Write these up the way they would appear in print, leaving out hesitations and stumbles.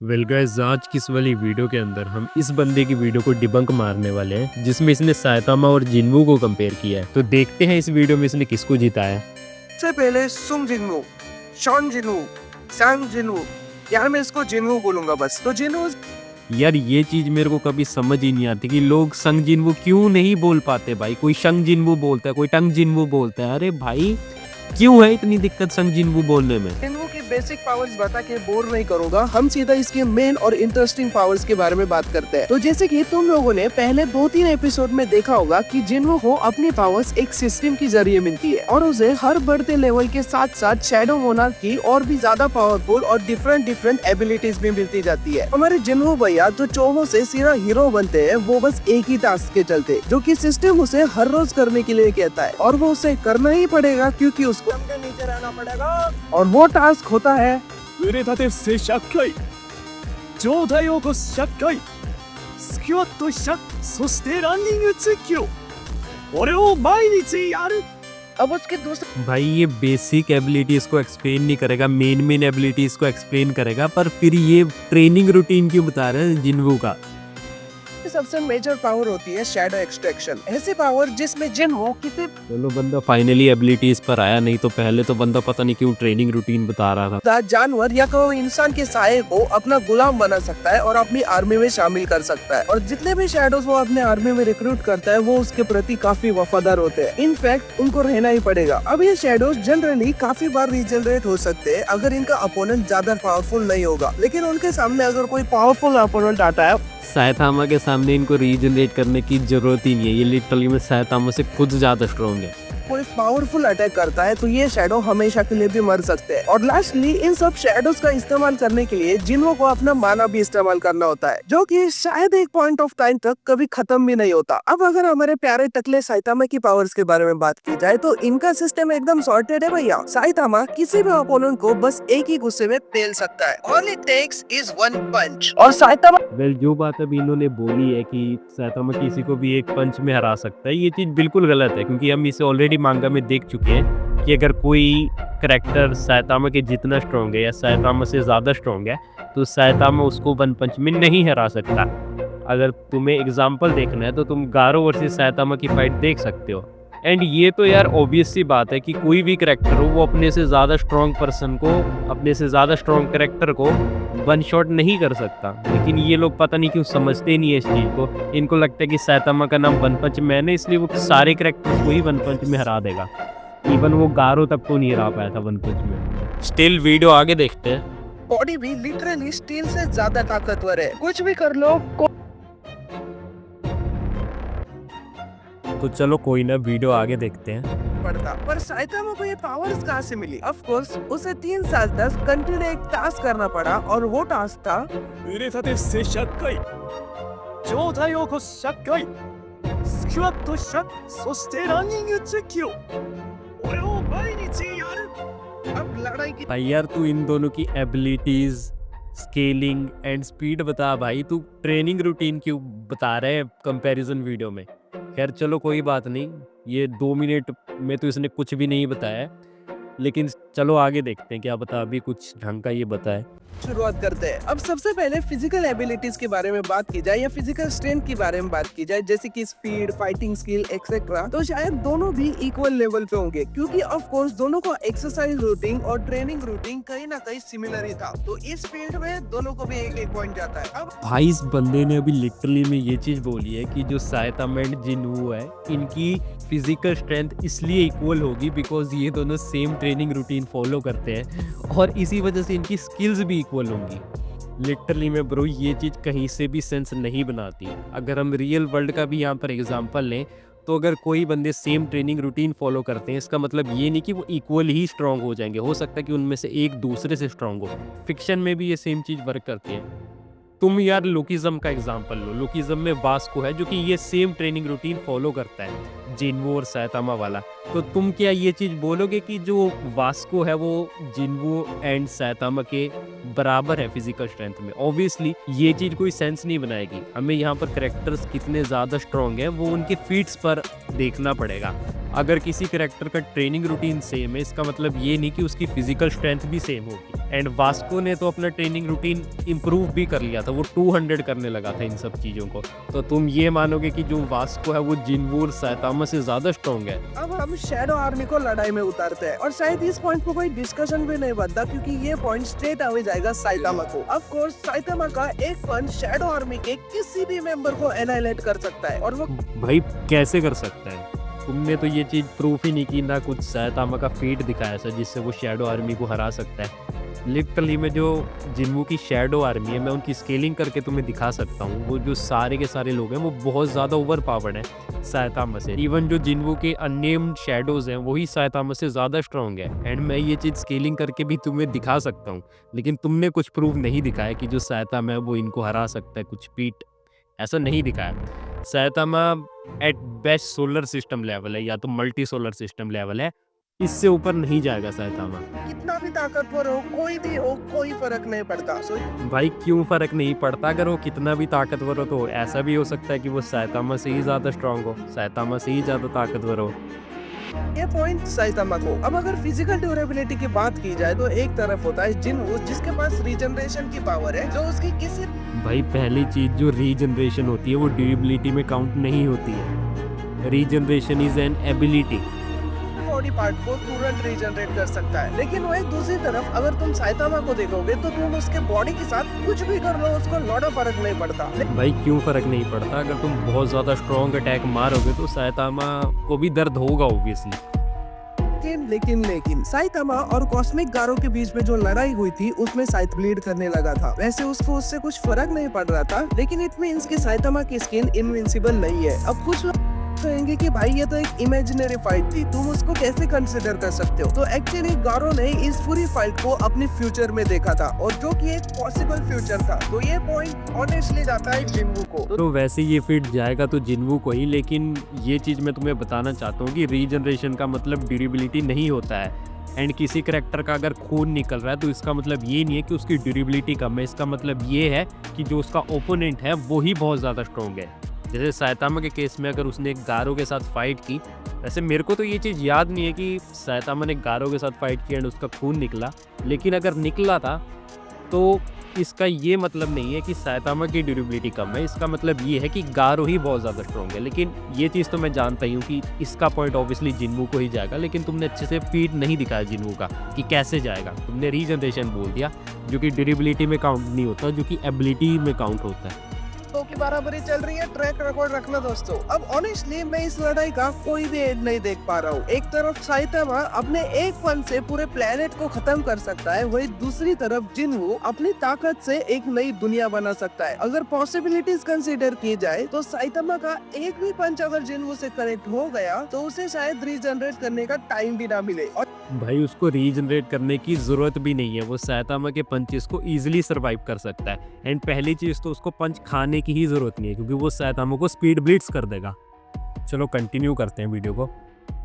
Well guys, आज की इस वाली वीडियो के अंदर हम इस बंदे की वीडियो को डिबंक मारने वाले हैं जिसमें इसने सायतामा और जिन्वू को कंपेयर किया है। तो देखते हैं इस वीडियो में इसने किसको जिताया है। सबसे पहले सुंग जिनवू, शॉन जिनवू, सांग जिनवू, यार मैं इसको जिनवू बोलूंगा बस। तो जिनवू यार ये चीज मेरे को कभी समझ ही नहीं आती कि लोग संग जिन्वू क्यों नहीं बोल पाते भाई। कोई शंग जिन्वू बोलता है, कोई टंग जिन्वू बोलता है। अरे भाई क्यों है इतनी दिक्कत संग जिन्वू बोलने में। जिनवू की बेसिक पावर्स बता के बोर नहीं करूंगा, हम सीधा इसके मेन और इंटरेस्टिंग पावर्स के बारे में बात करते हैं। तो जैसे कि तुम लोगों ने पहले 2-3 एपिसोड में देखा होगा कि जिनवू को अपनी पावर्स एक सिस्टम के जरिए मिलती है और उसे हर बढ़ते लेवल के साथ साथ शैडो मोनार्क की और भी ज्यादा पावरफुल और डिफरेंट एबिलिटीज भी मिलती जाती है। हमारे जिनवू भैया जो चोमो से सीधा हीरो बनते हैं वो बस एक ही टास्क के चलते, जो कि सिस्टम उसे हर रोज करने के लिए कहता है और वो उसे करना ही पड़ेगा क्योंकि उसको नीचे रहना पड़ेगा। और वो टास्क होता है 売れたて不正100回状態を起こす100回スクワット100そしてランニング10キロこれを毎日やる अब उसके दूसरे भाई ये बेसिक एबिलिटीज को एक्सप्लेन नहीं करेगा, मेन एबिलिटीज को एक्सप्लेन करेगा, पर फिर ये ट्रेनिंग रूटीन क्यों बता रहे हैं जिन्वू का। सबसे मेजर पावर होती है शैडो एक्सट्रैक्शन। ऐसी पावर जिसमें जिनवू किसी चलो बंदा फाइनली एबिलिटीज पर आया, नहीं तो पहले तो बंदा पता नहीं क्यों ट्रेनिंग रूटीन बता रहा था। जानवर या कोई इंसान के साये को अपना गुलाम बना सकता है और अपनी आर्मी में शामिल कर सकता है और जितने भी शैडोज वो अपने आर्मी में रिक्रूट करता है वो उसके प्रति काफी वफादार होते हैं। इनफैक्ट उनको रहना ही पड़ेगा। अब ये शैडोज जनरली काफी बार रिजनरेट हो सकते हैं अगर इनका अपोनेंट ज्यादा पावरफुल नहीं होगा, लेकिन उनके सामने अगर कोई पावरफुल अपोनेंट आता है सायतामा के सामने इनको रीजनरेट करने की जरूरत ही नहीं है। ये लिटरली में सायतामा से खुद ज्यादा स्ट्रॉन्ग है। कोई पावरफुल अटैक करता है तो ये शैडो हमेशा के लिए भी मर सकते हैं। और लास्टली इन सब शैडोज का इस्तेमाल करने के लिए जिन्हों को अपना माना भी इस्तेमाल करना होता है, जो कि शायद एक पॉइंट ऑफ टाइम तक कभी खत्म भी नहीं होता। अब अगर हमारे प्यारे टकले साइतामा की पावर्स के बारे में बात की जाए तो इनका सिस्टम एकदम सॉर्टेड है भैया। साइतामा किसी भी ओपोनेंट को बस एक ही गुस्से में पेल सकता है। All it takes is one punch। और साइतामा वेल जो बात अभी इन्होंने बोली है कि सायतामा किसी को भी एक पंच में हरा सकता है, ये चीज बिल्कुल गलत है, क्योंकि हम इसे ऑलरेडी मांगा में देख चुके हैं कि अगर कोई करेक्टर सायतामा के जितना स्ट्रॉन्ग है या सायतामा से ज़्यादा स्ट्रॉन्ग है तो सायतामा उसको वन पंच में नहीं हरा सकता। अगर तुम्हें एग्जांपल देखना है तो तुम गारो वर्सेस सायतामा की फाइट देख सकते हो। एंड ये तो यार ऑब्वियस सी बात है कि कोई भी करेक्टर हो वो अपने से ज़्यादा स्ट्रॉन्ग पर्सन को, अपने से ज़्यादा स्ट्रॉन्ग करेक्टर को वन शॉट नहीं कर सकता। लेकिन ये लोग पता नहीं क्यों समझते नहीं है इस चीज़ को। इनको लगता है कि सायतामा का नाम वन पंच मैन है, इसलिए वो सारे करेक्टर्स को ही वन पंच में हरा देगा। इवन वो गारो तक को नहीं हरा पाया था वन पंच में। स्टिल वीडियो आगे देखते हैं। बॉडी भी लिटरली स्टील से ज्यादा ताकतवर है। कुछ भी कर लो तो चलो कोई ना, वीडियो आगे देखते हैं। पड़ता। पर साइतामा को ये पावर्स कहाँ से मिली? ऑफ कोर्स उसे 3 साल तक कंटिन्यू एक टास्क करना पड़ा और वो टास्क था 売れたて不正100回状態を起こす100回スクワット100そしてランニング10キロこれを毎日やる अब लड़ाई की भाई यार तू इन दोनों की एबिलिटीज, स्केलिंग एंड स्पीड बता भाई, तू ट्रेनिंग रूटीन क्यों बता रहे हैं कंपैरिजन वीडियो में। खैर चलो कोई बात नहीं, ये 2 मिनट में तो इसने कुछ भी नहीं बताया है, लेकिन चलो आगे देखते हैं क्या बता अभी कुछ ढंग का ये बताए। शुरुआत करते हैं। अब सबसे पहले फिजिकल एबिलिटीज के बारे में बात की जाए या फिजिकल स्ट्रेंथ के बारे में बात की जाए, जैसे कि स्पीड, फाइटिंग स्किल एक्सेट्रा, तो शायद दोनों भी इक्वल लेवल पे होंगे क्योंकि ऑफ कोर्स दोनों का एक्सरसाइज रूटीन और ट्रेनिंग रूटीन कहीं ना कहीं सिमिलर ही था। तो इस फील्ड में दोनों को भी एक पॉइंट जाता है। अब भाई इस बंदे ने अभी लिटरली में ये चीज बोली है कि जो सायतामा एंड जिन्वू है इनकी फिजिकल स्ट्रेंथ इसलिए इक्वल होगी बिकॉज ये दोनों सेम ट्रेनिंग रूटीन फॉलो करते हैं और इसी वजह से इनकी स्किल्स भी इक्वल होंगी। लिटरली में ब्रो ये चीज़ कहीं से भी सेंस नहीं बनाती। अगर हम रियल वर्ल्ड का भी यहाँ पर एग्जांपल लें तो अगर कोई बंदे सेम ट्रेनिंग रूटीन फॉलो करते हैं इसका मतलब ये नहीं कि वो इक्वल ही स्ट्रांग हो जाएंगे। हो सकता है कि उनमें से एक दूसरे से स्ट्रांग हो। फिक्शन में भी ये सेम चीज़ वर्क करती है। तुम यार लोकिज्म का एग्जांपल लो। लोकिज्म में वास्को है जो कि ये सेम ट्रेनिंग रूटीन फॉलो करता है, जिन्वू और सायतामा वाला। तो तुम क्या ये चीज़ बोलोगे कि जो वास्को है वो जिन्वू एंड सायतामा के बराबर है फिजिकल स्ट्रेंथ में? ऑब्वियसली ये चीज़ कोई सेंस नहीं बनाएगी। हमें यहाँ पर करेक्टर्स कितने ज़्यादा स्ट्रॉन्ग हैं वो उनके फीट्स पर देखना पड़ेगा। अगर किसी कैरेक्टर का ट्रेनिंग रूटीन सेम है इसका मतलब ये नहीं कि उसकी फिजिकल स्ट्रेंथ भी सेम होगी। एंड वास्को ने तो अपना ट्रेनिंग रूटीन इम्प्रूव भी कर लिया था, वो 200 करने लगा था इन सब चीज़ों को। तो तुम ये मानोगे कि जो वास्को है वो जिन्वू और साइतामा से ज़्यादा स्ट्रॉन्ग है। अब हम शैडो आर्मी को लड़ाई में उतारते हैं और शायद इस पॉइंट पे कोई डिस्कशन भी नहीं बनता क्योंकि ये पॉइंट स्ट्रेट अवे जाएगा साइतामा को। ऑफ कोर्स साइतामा का एक पंच शैडो आर्मी के किसी भी मेंबर को एनाइलेट कर सकता है और वो भाई कैसे कर सकता है? तुमने तो ये चीज़ प्रूफ ही नहीं की, ना कुछ साइतामा का फीट दिखाया था जिससे वो शैडो आर्मी को हरा सकता है। लिटरली में जो जिन्वू की शैडो आर्मी है मैं उनकी स्केलिंग करके तुम्हें दिखा सकता हूँ। वो जो सारे के सारे लोग हैं वो बहुत ज़्यादा ओवर पावर्ड हैं साइतामा से। इवन जो जिन्वू के अननेम्ड शैडोज़ हैं वही साइतामा से ज़्यादा स्ट्रॉन्ग है। एंड मैं ये चीज़ स्केलिंग करके भी तुम्हें दिखा सकता हूँ, लेकिन तुमने कुछ प्रूफ नहीं दिखाया कि जो साइतामा है वो इनको हरा सकता है। कुछ पीट ऐसा नहीं दिखाया। Saitama at best solar system level है या तो मल्टी सोलर सिस्टम लेवल है, इससे ऊपर नहीं जाएगा साइतामा। कितना भी ताकतवर हो, कोई भी हो, कोई फर्क नहीं पड़ता। भाई क्यों फर्क नहीं पड़ता? अगर वो कितना भी ताकतवर हो तो ऐसा भी हो सकता है कि वो साइतामा से ही ज़्यादा स्ट्रांग हो, साइतामा से ही ज़्यादा ताकतवर हो। ये पॉइंट साइतामा को। अब अगर फिजिकल ड्यूरेबिलिटी की बात की जाए तो एक तरफ होता है जिन्वू जिसके पास रीजनरेशन की पावर है जो उसकी किसी भाई पहली चीज जो रीजनरेशन होती है वो ड्यूरेबिलिटी में काउंट नहीं होती है। Regeneration is an ability. Body part को तुरंत रीजनरेट कर सकता है, लेकिन वही दूसरी तरफ अगर तुम साइतामा को देखोगे तो तुम उसके बॉडी के साथ कुछ भी कर लो उसको लौटा फर्क नहीं पड़ता। भाई क्यों फर्क नहीं पड़ता? अगर तुम बहुत ज्यादा स्ट्रॉन्ग अटैक मारोगे तो साइतामा को भी दर्द होगा ऑब्वियसली। लेकिन साइतामा और कॉस्मिक गारो के बीच में जो लड़ाई हुई थी उसमें साइत ब्लीड करने लगा था। वैसे उसको उससे कुछ फर्क नहीं पड़ रहा था, लेकिन इट मींस कि साइतामा की स्किन इनविंसिबल नहीं है। अब कुछ लोग कहेंगे कि भाई ये तो एक इमेजिनरी फाइट थी, तुम उसको कैसे कंसिडर कर सकते हो? तो एक्चुअली गारो ने इस पूरी फाइट को अपने फ्यूचर में देखा था और जो कि एक पॉसिबल फ्यूचर था। तो ये पॉइंट ऑनेस्टली जाता है जिन्वू को। तो वैसे ये फिट जाएगा तो जिन्वू को ही, लेकिन ये चीज मैं तुम्हें बताना चाहता हूँ कि रीजनरेशन का मतलब ड्यूरेबिलिटी नहीं होता है। एंड किसी करेक्टर का अगर खून निकल रहा है तो इसका मतलब ये नहीं है कि उसकी ड्यूरेबिलिटी कम है। इसका मतलब ये है कि जो उसका ओपोनेंट है वो ही बहुत ज़्यादा स्ट्रॉन्ग है। जैसे साइतामा के केस में अगर उसने गारो के साथ फाइट की, वैसे मेरे को तो ये चीज़ याद नहीं है कि साइतामा ने गारो के साथ फाइट की एंड उसका खून निकला, लेकिन अगर निकला था तो इसका ये मतलब नहीं है कि साइतामा की ड्यूरेबिलिटी कम है। इसका मतलब ये है कि गारो ही बहुत ज़्यादा स्ट्रॉन्ग है। लेकिन ये चीज़ तो मैं जानता ही हूँ कि इसका पॉइंट ऑब्वियसली जिन्वू को ही जाएगा, लेकिन तुमने अच्छे से फीट नहीं दिखाया जिन्वू का कि कैसे जाएगा। तुमने रीजनरेशन बोल दिया जो कि ड्यूरेबिलिटी में काउंट नहीं होता, जो कि एबिलिटी में काउंट होता है। तो की बराबरी चल रही है, ट्रैक रिकॉर्ड रखना दोस्तों। अब ऑनेस्टली मैं इस लड़ाई का कोई भी एंड नहीं देख पा रहा हूँ। एक तरफ साइतामा अपने एक पन से पूरे प्लेनेट को खत्म कर सकता है, वही दूसरी तरफ जिन्वू अपनी ताकत से एक नई दुनिया बना सकता है। अगर पॉसिबिलिटीज कंसीडर की जाए तो साइतामा का एक भी पंच अगर जिन्वू से कनेक्ट हो गया तो उसे शायद रीजनरेट करने का टाइम भी ना मिले। और भाई उसको रीजनरेट करने की ज़रूरत भी नहीं है, वो साइतामा के पंचेस को ईजिली सर्वाइव कर सकता है। एंड पहली चीज़ तो उसको पंच खाने की ही ज़रूरत नहीं है क्योंकि वो साइतामा को स्पीड ब्लिट्स कर देगा। चलो कंटिन्यू करते हैं वीडियो को।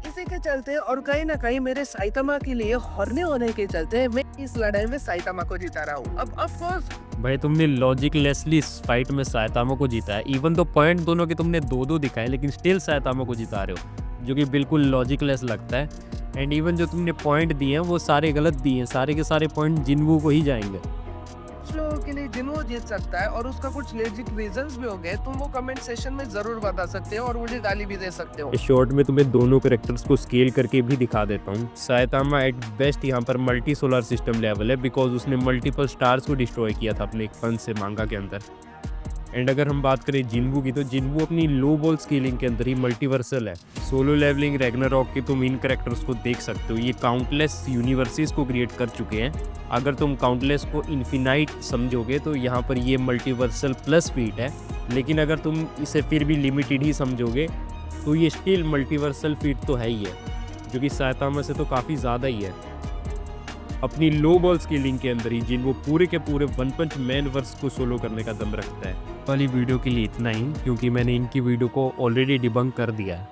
इसी के चलते और कहीं ना कहीं मेरे साइतामा के लिए हरने होने के चलते मैं इस लड़ाई में साइतामा को जीता रहा हूँ। अब ऑफ कोर्स भाई तुमने लॉजिकलेसली इस फाइट में साइतामा को जीता है। इवन तो पॉइंट दोनों के तुमने दो दो दिखाए, लेकिन स्टिल साइतामा को जिता रहे हो, जो कि बिल्कुल लॉजिकलेस लगता है। एंड इवन जो तुमने पॉइंट दिए हैं वो सारे गलत दिए हैं, सारे के सारे पॉइंट जिन्वू को ही जाएंगे। कुछ लोगों के लिए जिन्वू जीत सकता है और उसका कुछ लॉजिक रीजंस भी होंगे, तुम वो कमेंट सेशन में जरूर बता सकते हो और मुझे गाली भी दे सकते हो। इस शॉर्ट में तुम्हें दोनों कैरेक्टर्स को स्केल करके भी दिखा देता हूँ। साइतामा एट बेस्ट यहाँ पर मल्टी सोलर सिस्टम लेवल है बिकॉज उसने मल्टीपल स्टार्स को डिस्ट्रॉय किया था अपने एक पंच से मांगा के अंदर। एंड अगर हम बात करें जिन्वू की तो जिन्वू अपनी लो बॉल स्केलिंग के अंदर ही मल्टीवर्सल है। सोलो लेवलिंग रैग्नारॉक के तुम इन कैरेक्टर्स को देख सकते हो, ये काउंटलेस यूनिवर्सेस को क्रिएट कर चुके हैं। अगर तुम काउंटलेस को इन्फिनाइट समझोगे तो यहाँ पर ये मल्टीवर्सल प्लस फीट है, लेकिन अगर तुम इसे फिर भी लिमिटेड ही समझोगे तो ये स्टिल मल्टीवर्सल फीट तो है ही है, जो कि साइतामा से तो काफ़ी ज़्यादा ही है। अपनी लो बॉल स्केलिंग के अंदर ही जिन्वू पूरे के पूरे वन पंच मैन वर्स को सोलो करने का दम रखता है। वाली वीडियो के लिए इतना ही, क्योंकि मैंने इनकी वीडियो को ऑलरेडी डिबंक कर दिया है।